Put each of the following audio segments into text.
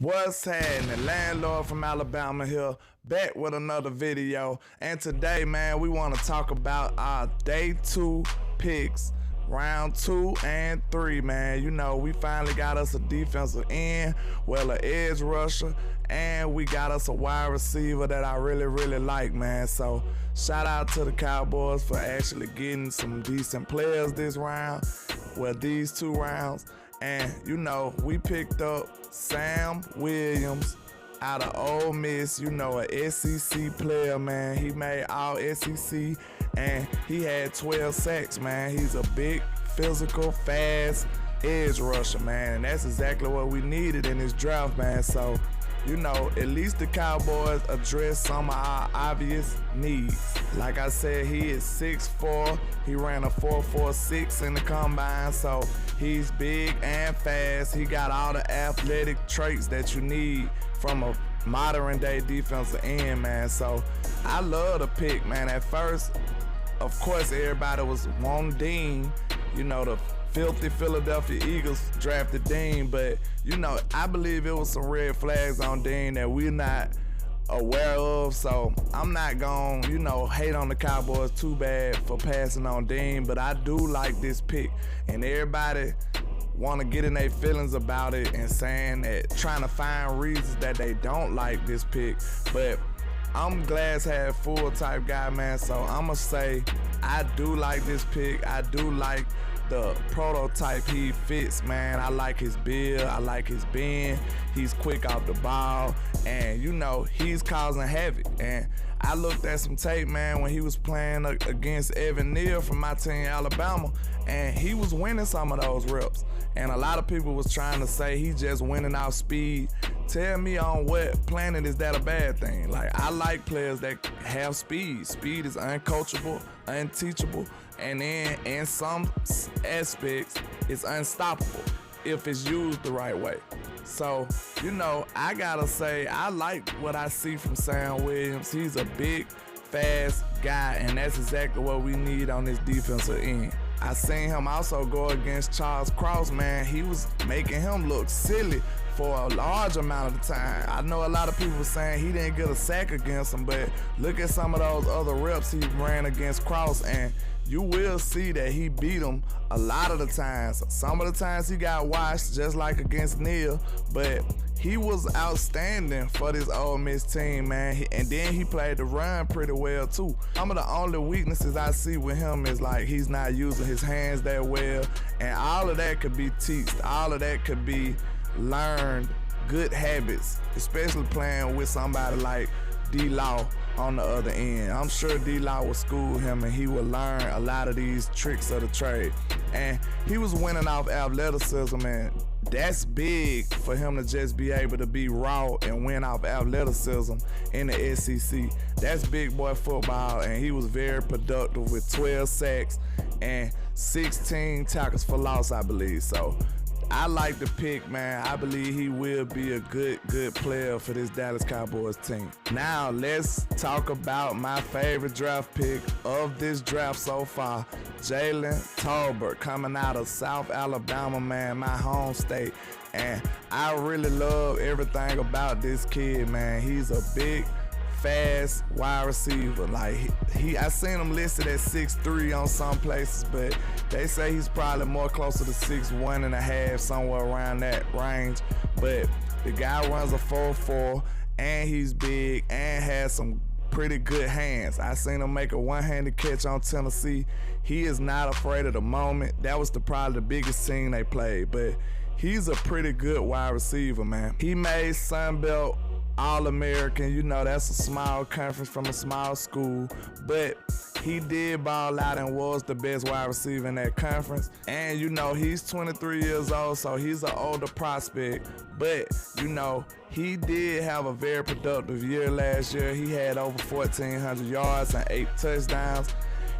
What's happening? Landlord from Alabama here, back with another video. And today, man, we want to talk about our day 2 picks, round 2 and 3, man. You know, we finally got us a defensive end, well, an edge rusher, and we got us a wide receiver that I really like, man. So shout out to the Cowboys for actually getting some decent players this round, well, these 2 rounds. And, you know, we picked up Sam Williams out of Ole Miss, you know, an SEC player, man. He made all SEC, and he had 12 sacks, man. He's a big, physical, fast edge rusher, man. And that's exactly what we needed in this draft, man. So, you know, at least the Cowboys address some of our obvious needs. Like I said, he is 6'4". He ran a 4.46 in the combine, so he's big and fast. He got all the athletic traits that you need from a modern day defensive end, man. So I love the pick, man. At first, of course, everybody was wanting Dean, you know, the filthy Philadelphia Eagles drafted Dean, but, you know, I believe it was some red flags on Dean that we're not aware of, so I'm not gonna, you know, hate on the Cowboys too bad for passing on Dean, but I do like this pick, and everybody want to get in their feelings about it and saying that, trying to find reasons that they don't like this pick, but I'm glass half full type guy, man, so I'ma say I do like this pick. I do like the prototype he fits, man. I like his build, I like his bend, he's quick off the ball, and, you know, he's causing havoc. And I looked at some tape, man, when he was playing against Evan Neal from my team, Alabama, and he was winning some of those reps. And a lot of people was trying to say he's just winning off speed. Tell me on what planet is that a bad thing? Like, I like players that have speed. Speed is uncoachable, unteachable, and then in some aspects, it's unstoppable if it's used the right way. So, you know, I gotta say, I like what I see from Sam Williams. He's a big, fast guy, and that's exactly what we need on this defensive end. I seen him also go against Charles Cross, man. He was making him look silly for a large amount of the time. I know a lot of people were saying he didn't get a sack against him, but look at some of those other reps he ran against Cross, and you will see that he beat him a lot of the times. Some of the times he got washed, just like against Neal, but he was outstanding for this Ole Miss team, man. And then he played the run pretty well, too. Some of the only weaknesses I see with him is, like, he's not using his hands that well, and all of that could be taught. All of that could be learned, good habits, especially playing with somebody like D-Law on the other end. I'm sure D-Law will school him, and he will learn a lot of these tricks of the trade. And he was winning off athleticism, and that's big for him to just be able to be raw and win off athleticism in the SEC. That's big boy football, and he was very productive with 12 sacks and 16 tackles for loss, I believe. So I like the pick, man. I believe he will be a good player for this Dallas Cowboys team. Now, let's talk about my favorite draft pick of this draft so far, Jalen Tolbert, coming out of South Alabama, man, my home state. And I really love everything about this kid, man. He's a big, fast wide receiver. Like, I seen him listed at 6'3" on some places, but they say he's probably more closer to 6'1.5", somewhere around that range. But the guy runs a 4.4, and he's big and has some pretty good hands. I seen him make a one-handed catch on Tennessee. He is not afraid of the moment. That was probably the biggest team they played, but he's a pretty good wide receiver, man. He made Sun Belt All-American. You know, that's a small conference from a small school, but he did ball out and was the best wide receiver in that conference. And, you know, he's 23 years old, so he's an older prospect, but, you know, he did have a very productive year last year. He had over 1,400 yards and 8 touchdowns.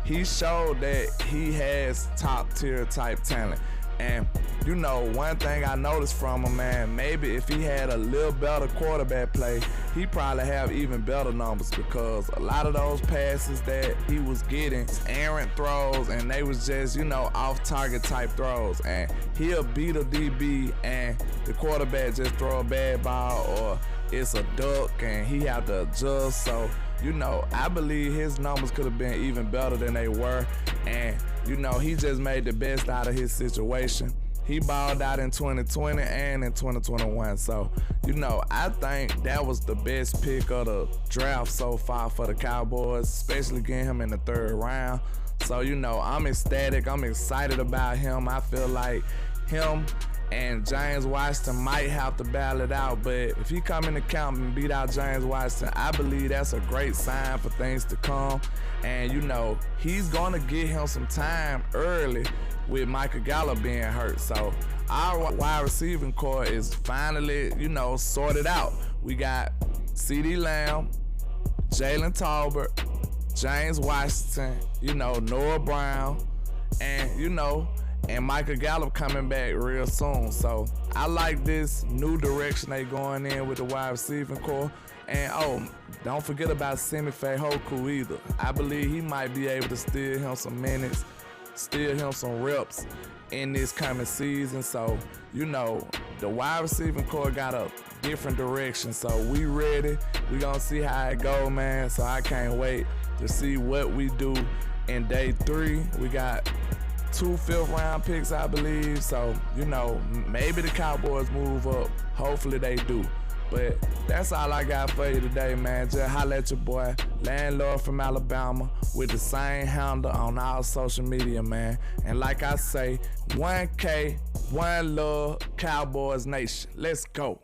He showed that he has top-tier type talent. And you know, one thing I noticed from him, man, maybe if he had a little better quarterback play, he probably have even better numbers, because a lot of those passes that he was getting, errant throws, and they was just, you know, off-target type throws. And he'll beat a DB and the quarterback just throw a bad ball, or it's a duck and he have to adjust. So, you know, I believe his numbers could have been even better than they were. And, you know, he just made the best out of his situation. He balled out in 2020 and in 2021. So, you know, I think that was the best pick of the draft so far for the Cowboys, especially getting him in the 3rd round. So, you know, I'm ecstatic. I'm excited about him. I feel like him and James Washington might have to battle it out, but if he come into camp and beat out James Washington, I believe that's a great sign for things to come. And, you know, he's going to get him some time early with Michael Gallup being hurt. So our wide receiving core is finally, you know, sorted out. We got CeeDee Lamb, Jalen Tolbert, James Washington, you know, Noah Brown, and, you know, and Michael Gallup coming back real soon. So I like this new direction they going in with the wide receiving core. And oh, don't forget about Simi Fehoko either. I believe he might be able to steal him some minutes, steal him some reps in this coming season. So, you know, the wide receiving core got a different direction. So we ready. We gonna see how it go, man. So I can't wait to see what we do in day 3. We got 2 5th-round picks, I believe. So, you know, maybe the Cowboys move up. Hopefully they do. But that's all I got for you today, man. Just holla at your boy, Landlord from Alabama, with the same handle on all social media, man. And like I say, 1K, one love, Cowboys Nation. Let's go.